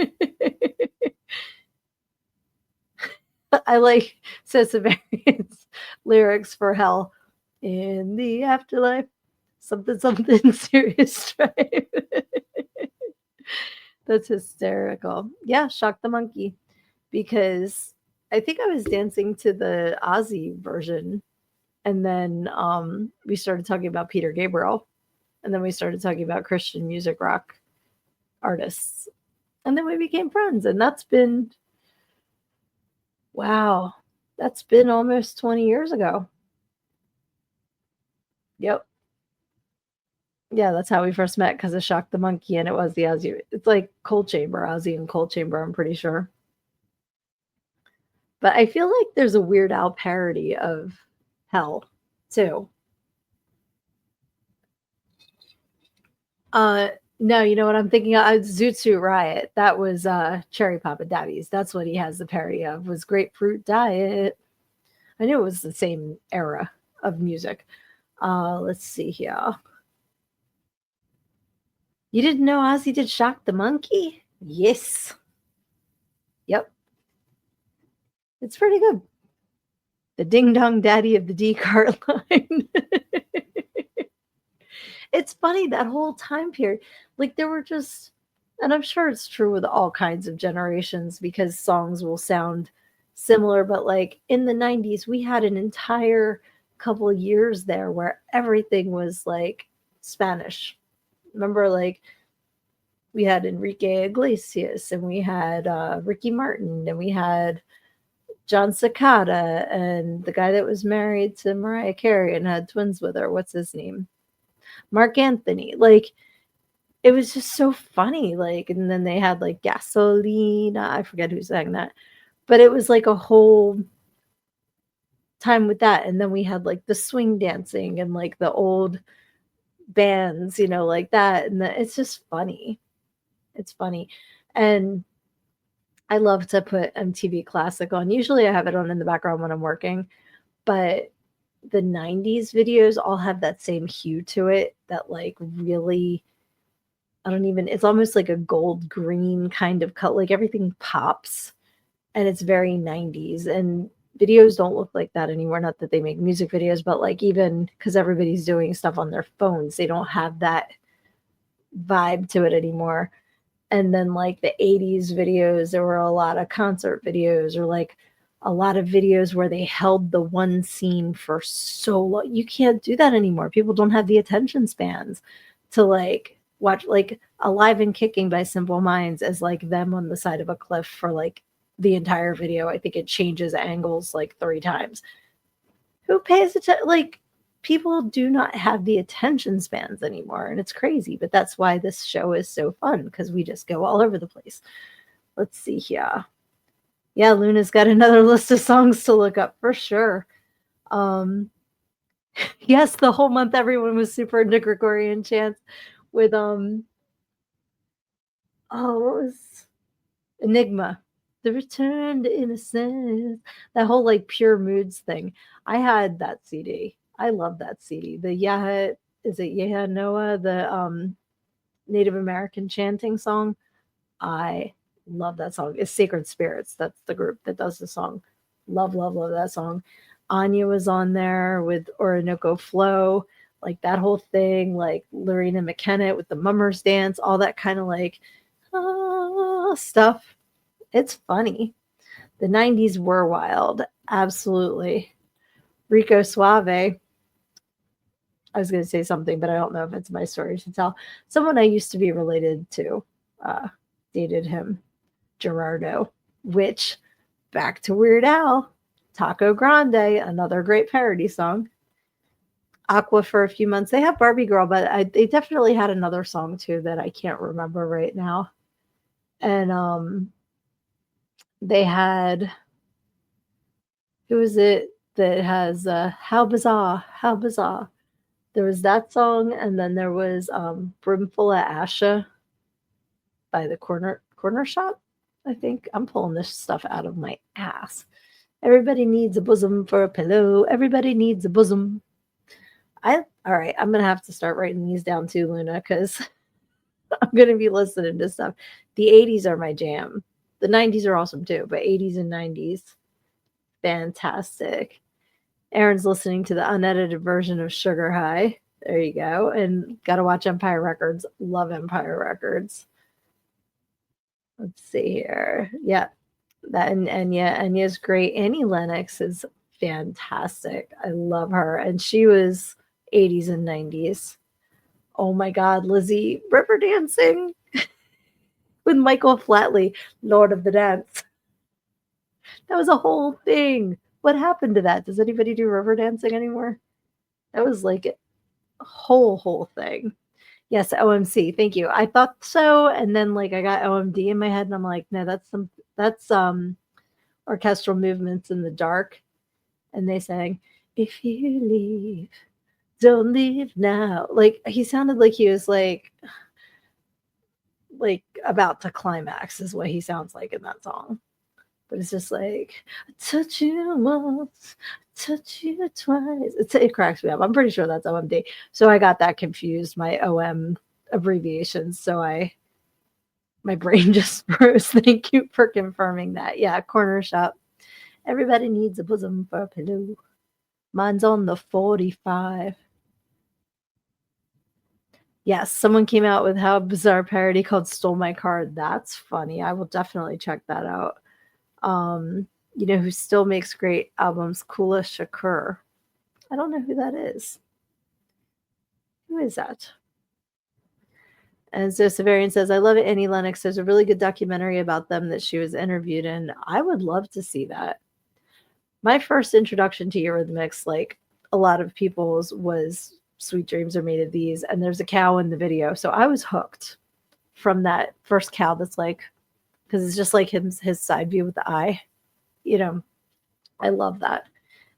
I like So Severian's lyrics for Hell. In the afterlife, something, something serious drive. That's hysterical. Yeah, Shock the Monkey. Because I think I was dancing to the Ozzy version. And then we started talking about Peter Gabriel. And then we started talking about Christian music rock artists. And then we became friends. And that's been, wow, that's been almost 20 years ago. Yep. Yeah, that's how we first met because of Shock the Monkey, and it was the Ozzy. It's like Cold Chamber, Ozzy and Cold Chamber, I'm pretty sure. But I feel like there's a Weird Al parody of Hell, too. Uh, no, you know what I'm thinking of? Zoot Suit Riot. That was Cherry Papa Daddies. That's what he has the parody of, was Grapefruit Diet. I knew it was the same era of music. Let's see here. You didn't know Ozzy did Shock the Monkey? Yes. Yep. It's pretty good. The ding dong daddy of the D cart line. It's funny that whole time period. Like there were just, and I'm sure it's true with all kinds of generations because songs will sound similar, but like in the 90s, we had an entire couple of years there where everything was like Spanish. Remember, like we had Enrique Iglesias and we had Ricky Martin and we had John Cicada and the guy that was married to Mariah Carey and had twins with her. What's his name? Mark Anthony. Like, it was just so funny. Like, and then they had like Gasolina. I forget who sang that. But it was like a whole time with that. And then we had like the swing dancing and like the old bands, like that. And it's just funny. It's funny. And I love to put MTV Classic on. Usually I have it on in the background when I'm working, but the 90s videos all have that same hue to it that like really, it's almost like a gold green kind of cut, like everything pops and it's very 90s, and videos don't look like that anymore. Not that they make music videos, but like even because everybody's doing stuff on their phones, they don't have that vibe to it anymore. And then like the 80s videos, there were a lot of concert videos or like a lot of videos where they held the one scene for so long. You can't do that anymore. People don't have the attention spans to like watch like Alive and Kicking by Simple Minds as like them on the side of a cliff for like the entire video. I think it changes angles like 3 times. Who pays attention? Like, people do not have the attention spans anymore, and it's crazy. But that's why this show is so fun because we just go all over the place. Let's see here. Yeah, Luna's got another list of songs to look up for sure. Yes, the whole month everyone was super into Gregorian chants with what was Enigma. The Return to Innocence. That whole like Pure Moods thing. I had that CD. I love that CD. The is it Yeha Noah, the Native American chanting song? I love that song. It's Sacred Spirits. That's the group that does the song. Love, love, love that song. Anya was on there with Orinoco Flow, like that whole thing, like Lorena McKenna with the Mummers Dance, all that kind of like stuff. It's funny. The 90s were wild. Absolutely. Rico Suave. I was going to say something, but I don't know if it's my story to tell. Someone I used to be related to dated him, Gerardo, which, back to Weird Al, Taco Grande, another great parody song. Aqua for a few months. They have Barbie Girl, but they definitely had another song too that I can't remember right now. And they had, who is it that has How Bizarre, How Bizarre. There was that song, and then there was Brimful of Asha by the Corner Shop. I think I'm pulling this stuff out of my ass. Everybody needs a bosom for a pillow. Everybody needs a bosom. All right, I'm gonna have to start writing these down too, Luna, because I'm gonna be listening to stuff. The 80s are my jam. The 90s are awesome too, but 80s and 90s, fantastic. Aaron's listening to the unedited version of Sugar High. There you go. And gotta watch Empire Records. Love Empire Records. Let's see here. Yeah, that and Enya's great. Annie Lennox is fantastic. I love her. And she was 80s and 90s. Oh my God, Lizzie, river dancing with Michael Flatley, Lord of the Dance. That was a whole thing. What happened to that? Does anybody do river dancing anymore? That was like a whole thing. Yes, OMC. Thank you. I thought so, and then like I got OMD in my head, and I'm like, no, that's orchestral movements in the dark, and they sang, "If you leave, don't leave now." Like he sounded like he was like about to climax is what he sounds like in that song. But it's just like, I touch you once, touch you twice. It cracks me up. I'm pretty sure that's OMD. So I got that confused, my OM abbreviations. My brain just froze. Thank you for confirming that. Yeah, corner shop. Everybody needs a bosom for a pillow. Mine's on the 45. Yes, someone came out with how bizarre parody called Stole My Car. That's funny. I will definitely check that out. You know who still makes great albums? Kula Shakur. I don't know who that is. Who is that? And so Severian says, I love it, Annie Lennox. There's a really good documentary about them that she was interviewed in. I would love to see that. My first introduction to Eurythmics, like a lot of people's, was Sweet Dreams Are Made of These, and there's a cow in the video. So I was hooked from that first cow that's like, because it's just like his side view with the eye. You know, I love that.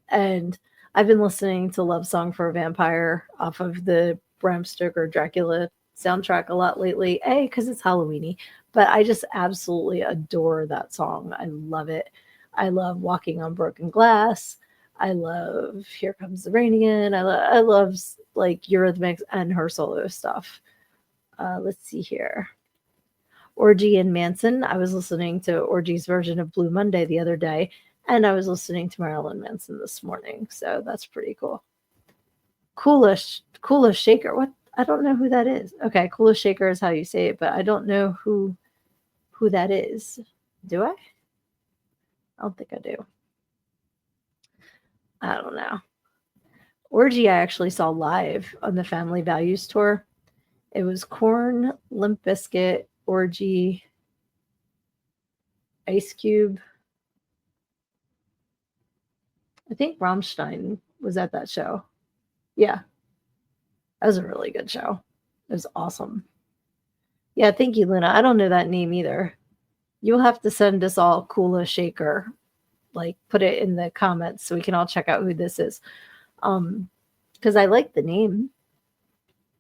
And I've been listening to Love Song for a Vampire off of the Bram Stoker Dracula soundtrack a lot lately. A, because it's Halloweeny, but I just absolutely adore that song. I love it. I love Walking on Broken Glass. I love Here Comes the Rain Again. I love like Eurythmics and her solo stuff. Let's see here. Orgy and Manson. I was listening to Orgy's version of Blue Monday the other day, and I was listening to Marilyn Manson this morning, so that's pretty cool. Kula Shaker. What? I don't know who that is. Okay, Kula Shaker is how you say it, but I don't know who that is. Do I? I don't think I do. I don't know. Orgy I actually saw live on the Family Values tour. It was Korn, Limp Bizkit, Orgy, Ice Cube. I think Rammstein was at that show. Yeah, that was a really good show. It was awesome. Yeah, thank you, Luna. I don't know that name either. You'll have to send us all Kula Shaker. Like, put it in the comments so we can all check out who this is. Because I like the name.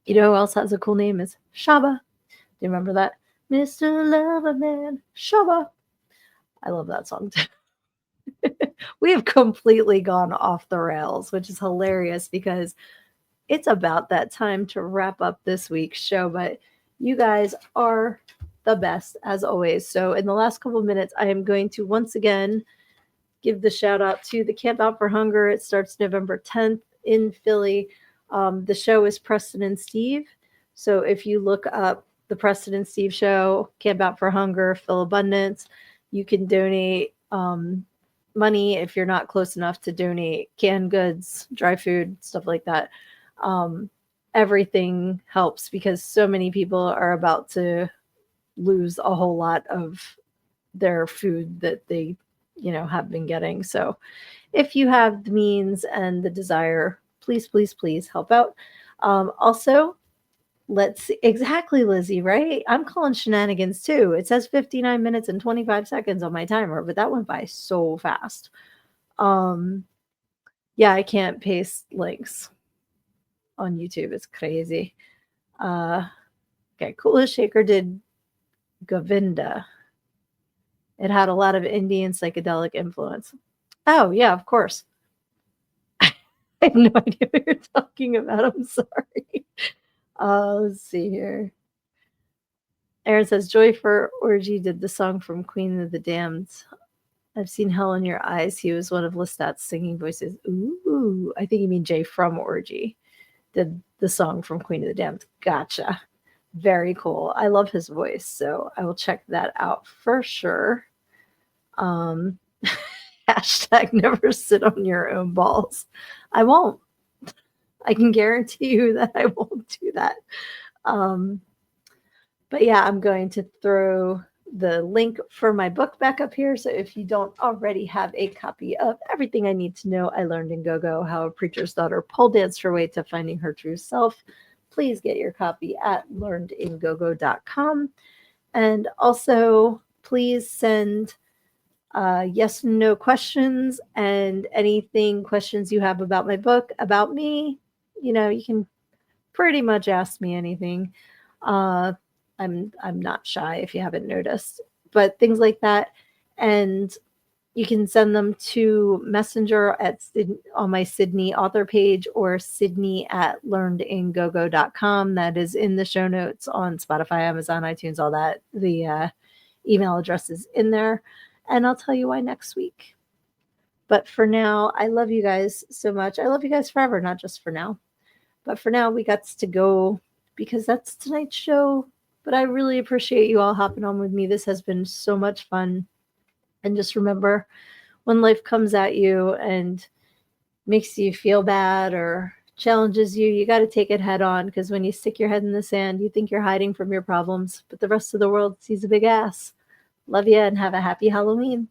You know who else has a cool name? Is Shaba. Do you remember that? Mr. Loverman, Shaba. I love that song too. We have completely gone off the rails, which is hilarious because it's about that time to wrap up this week's show. But you guys are the best as always. So in the last couple of minutes, I am going to once again give the shout out to the Camp Out for Hunger. It starts November 10th in Philly. The show is Preston and Steve. So if you look up the Preston and Steve show, Camp Out for Hunger, Phil Abundance, you can donate money if you're not close enough to donate canned goods, dry food, stuff like that. Everything helps because so many people are about to lose a whole lot of their food that they, have been getting. So if you have the means and the desire, please help out. Also, let's see. Exactly, Lizzie, right? I'm calling shenanigans too. It says 59 minutes and 25 seconds on my timer, but that went by so fast. Yeah, I can't paste links on YouTube. It's crazy. Okay, Coolest Shaker did Govinda. It had a lot of Indian psychedelic influence. Oh, yeah, of course. I have no idea what you're talking about. I'm sorry. Let's see here. Aaron says, Joy for Orgy did the song from Queen of the Damned. I've seen Hell in Your Eyes. He was one of Lestat's singing voices. Ooh, I think you mean Jay from Orgy did the song from Queen of the Damned. Gotcha. Very cool. I love his voice, so I will check that out for sure. Hashtag never sit on your own balls. I won't. I can guarantee you that I won't do that. But yeah, I'm going to throw the link for my book back up here. So if you don't already have a copy of Everything I Need to Know I Learned in Go-Go, How a Preacher's Daughter Pole Danced Her Way to Finding Her True Self, please get your copy at learnedingogo.com. And also, please send yes and no questions and anything questions you have about my book, about me. You know, you can pretty much ask me anything. I'm not shy if you haven't noticed, but things like that. And you can send them to Messenger on my Sydnee author page, or Sydnee at learnedingogo.com. That is in the show notes on Spotify, Amazon, iTunes, all that. The email address is in there. And I'll tell you why next week. But for now, I love you guys so much. I love you guys forever, not just for now. But for now, we got to go because that's tonight's show. But I really appreciate you all hopping on with me. This has been so much fun. And just remember, when life comes at you and makes you feel bad or challenges you, you got to take it head on, because when you stick your head in the sand, you think you're hiding from your problems, but the rest of the world sees a big ass. Love you and have a happy Halloween.